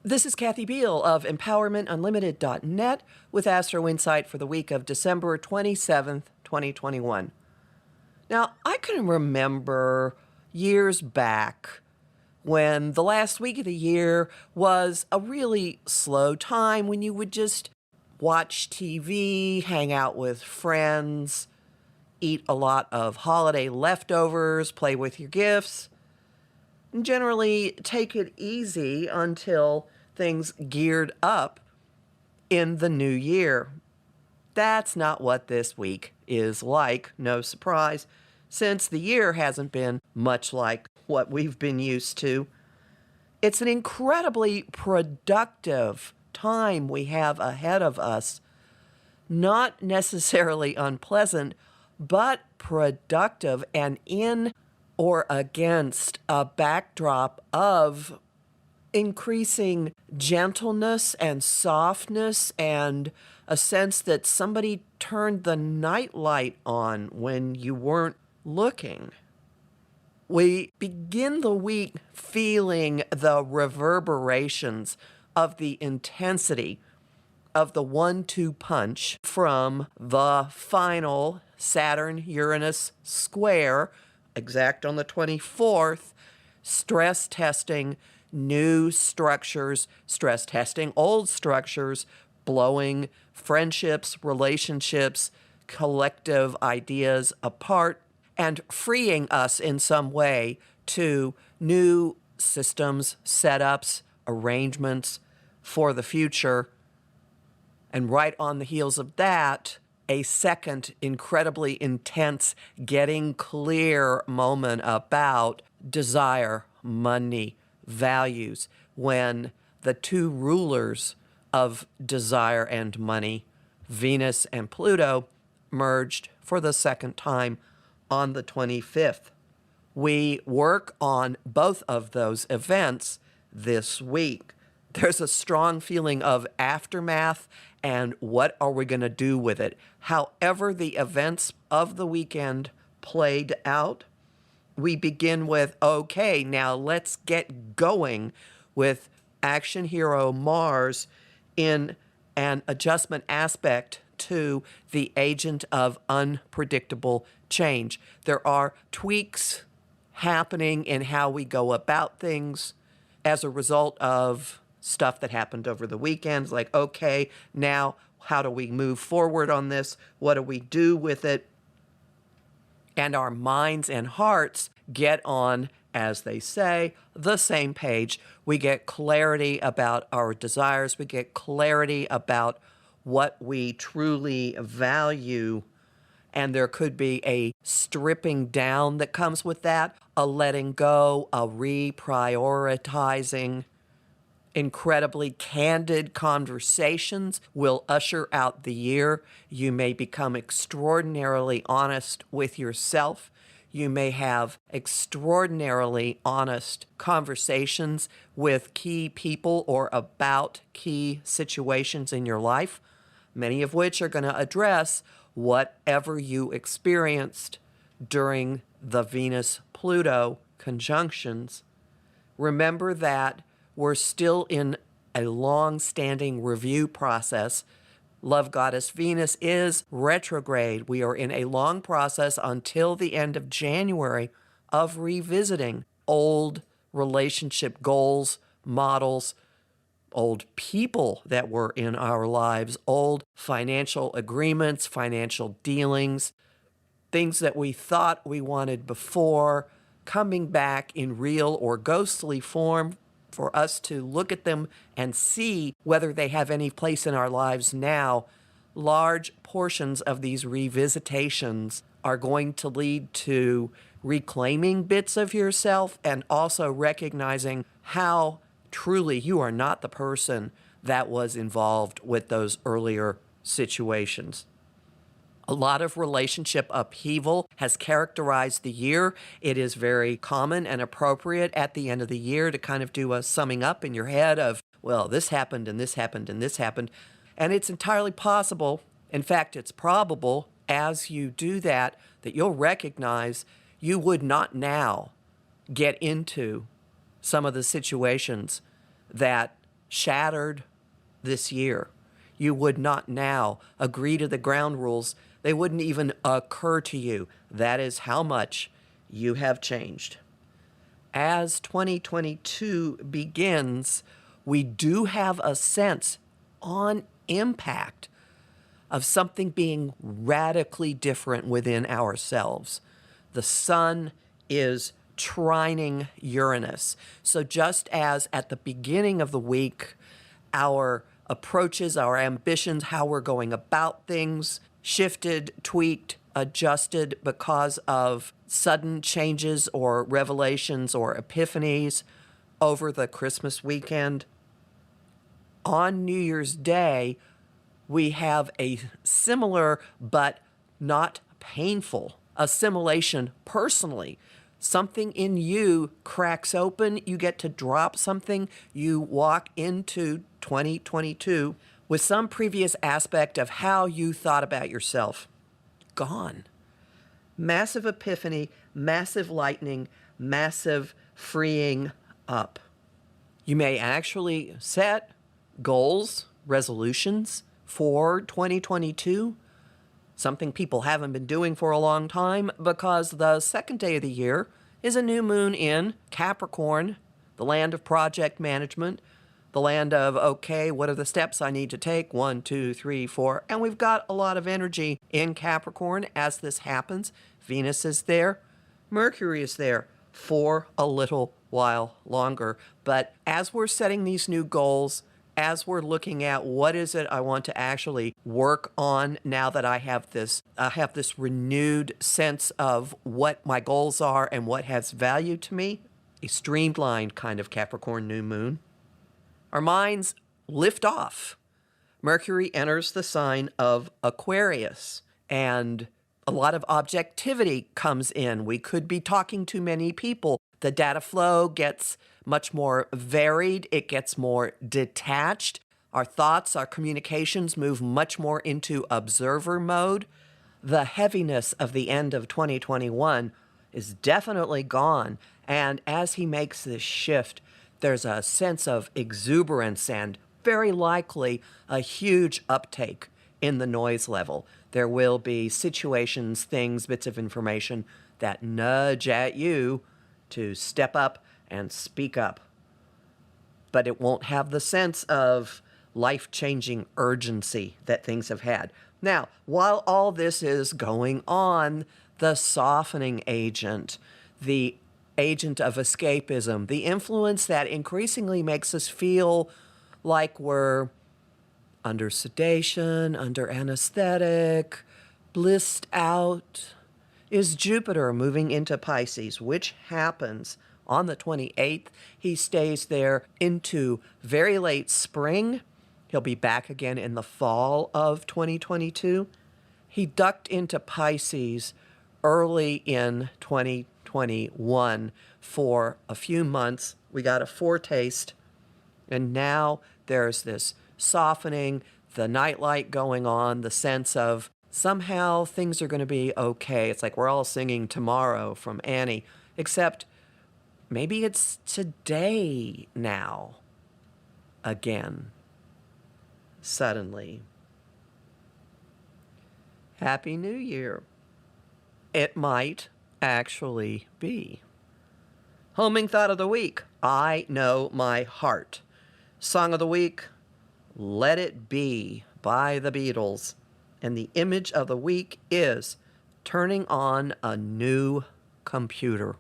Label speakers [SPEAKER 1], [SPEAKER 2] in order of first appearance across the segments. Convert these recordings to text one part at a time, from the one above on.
[SPEAKER 1] This is Kathy Biehl of EmpowermentUnlimited.net with Astro-Insight for the week of December 27th, 2021. Now, I can remember years back when the last week of the year was a really slow time when you would just watch TV, hang out with friends, eat a lot of holiday leftovers, play with your gifts, and generally take it easy until things geared up in the new year. That's not what this week is like, no surprise, since the year hasn't been much like what we've been used to. It's an incredibly productive time we have ahead of us. Not necessarily unpleasant, but productive and in or against a backdrop of increasing gentleness and softness and a sense that somebody turned the nightlight on when you weren't looking. We begin the week feeling the reverberations of the intensity of the 1-2 punch from the final Saturn-Uranus square, exact on the 24th, stress testing new structures, stress testing old structures, blowing friendships, relationships, collective ideas apart, and freeing us in some way to new systems, setups, arrangements for the future. And right on the heels of that, a second incredibly intense, getting clear moment about desire, money, values, when the two rulers of desire and money, Venus and Pluto, merged for the second time on the 25th. We work on both of those events this week. There's a strong feeling of aftermath and what are we going to do with it. However the events of the weekend played out, we begin with, okay, now let's get going with action hero Mars in an adjustment aspect to the agent of unpredictable change. There are tweaks happening in how we go about things as a result of stuff that happened over the weekends, like, okay, now how do we move forward on this? What do we do with it? And our minds and hearts get on, as they say, the same page. We get clarity about our desires. We get clarity about what we truly value. And there could be a stripping down that comes with that, a letting go, a reprioritizing. Incredibly candid conversations will usher out the year. You may become extraordinarily honest with yourself. You may have extraordinarily honest conversations with key people or about key situations in your life, many of which are going to address whatever you experienced during the Venus-Pluto conjunctions. Remember that we're still in a long-standing review process. Love goddess Venus is retrograde. We are in a long process until the end of January of revisiting old relationship goals, models, old people that were in our lives, old financial agreements, financial dealings, things that we thought we wanted before, coming back in real or ghostly form for us to look at them and see whether they have any place in our lives now. Large portions of these revisitations are going to lead to reclaiming bits of yourself and also recognizing how truly you are not the person that was involved with those earlier situations. A lot of relationship upheaval has characterized the year. It is very common and appropriate at the end of the year to kind of do a summing up in your head of, well, this happened and this happened and this happened. And it's entirely possible, in fact, it's probable, as you do that you'll recognize you would not now get into some of the situations that shattered this year. You would not now agree to the ground rules. They wouldn't even occur to you. That is how much you have changed. As 2022 begins, we do have a sense on impact of something being radically different within ourselves. The sun is trining Uranus. So just as at the beginning of the week, our approaches, our ambitions, how we're going about things shifted, tweaked, adjusted because of sudden changes or revelations or epiphanies over the Christmas weekend. On New Year's Day, we have a similar but not painful assimilation personally. Something in you cracks open, you get to drop something, you walk into 2022 with some previous aspect of how you thought about yourself gone. Massive epiphany, massive lightning, massive freeing up. You may actually set goals, resolutions for 2022, something people haven't been doing for a long time because the second day of the year is a new moon in Capricorn, the land of project management, the land of, okay, what are the steps I need to take? 1, 2, 3, 4. And we've got a lot of energy in Capricorn as this happens. Venus is there. Mercury is there for a little while longer. But as we're setting these new goals, as we're looking at what is it I want to actually work on now that I have this renewed sense of what my goals are and what has value to me, a streamlined kind of Capricorn new moon, our minds lift off. Mercury enters the sign of Aquarius, and a lot of objectivity comes in. We could be talking to many people. The data flow gets much more varied. It gets more detached. Our thoughts, our communications move much more into observer mode. The heaviness of the end of 2021 is definitely gone. And as he makes this shift, there's a sense of exuberance and very likely a huge uptake in the noise level. There will be situations, things, bits of information that nudge at you to step up and speak up. But it won't have the sense of life-changing urgency that things have had. Now, while all this is going on, the softening agent, the agent of escapism, the influence that increasingly makes us feel like we're under sedation, under anesthetic, blissed out, is Jupiter moving into Pisces, which happens on the 28th. He stays there into very late spring. He'll be back again in the fall of 2022. He ducked into Pisces early in 2021 for a few months. We got a foretaste, and now there's this softening, the nightlight going on, the sense of somehow things are going to be okay. It's like we're all singing Tomorrow from Annie, except maybe it's today now again, suddenly. Happy New Year. It might actually be. Homing thought of the week, I Know My Heart. Song of the week, Let It Be by the Beatles. And the image of the week is turning on a new computer.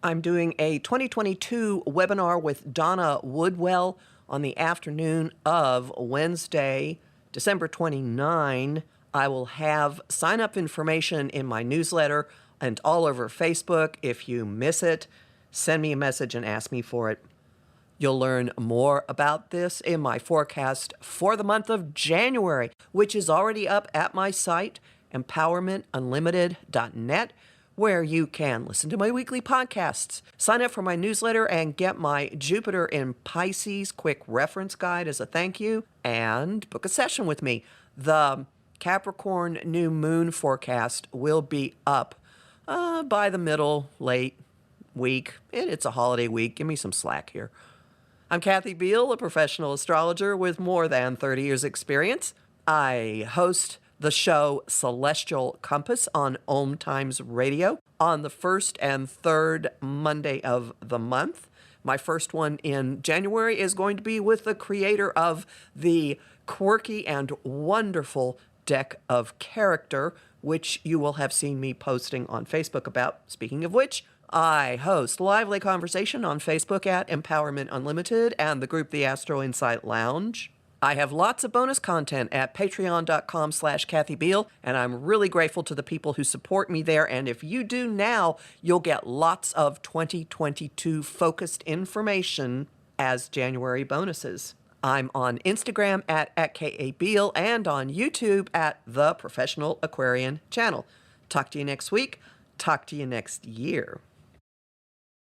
[SPEAKER 1] I'm doing a 2022 webinar with Donna Woodwell on the afternoon of Wednesday, December 29. I will have sign-up information in my newsletter and all over Facebook. If you miss it, send me a message and ask me for it. You'll learn more about this in my forecast for the month of January, which is already up at my site, empowermentunlimited.net, where you can listen to my weekly podcasts, sign up for my newsletter, and get my Jupiter in Pisces quick reference guide as a thank you, and book a session with me. The Capricorn new moon forecast will be up by the middle, late week. It's a holiday week. Give me some slack here. I'm Kathy Biehl, a professional astrologer with more than 30 years' experience. I host the show Celestial Compass on Om Times Radio on the first and third Monday of the month. My first one in January is going to be with the creator of the quirky and wonderful deck of character, which you will have seen me posting on Facebook about. Speaking of which, I host lively conversation on Facebook at Empowerment Unlimited and the group The Astro-Insight Lounge. I have lots of bonus content at patreon.com/Kathy Biehl, and I'm really grateful to the people who support me there. And if you do now, you'll get lots of 2022 focused information as January bonuses. I'm on Instagram at @KABiehl and on YouTube at The Professional Aquarian Channel. Talk to you next week. Talk to you next year.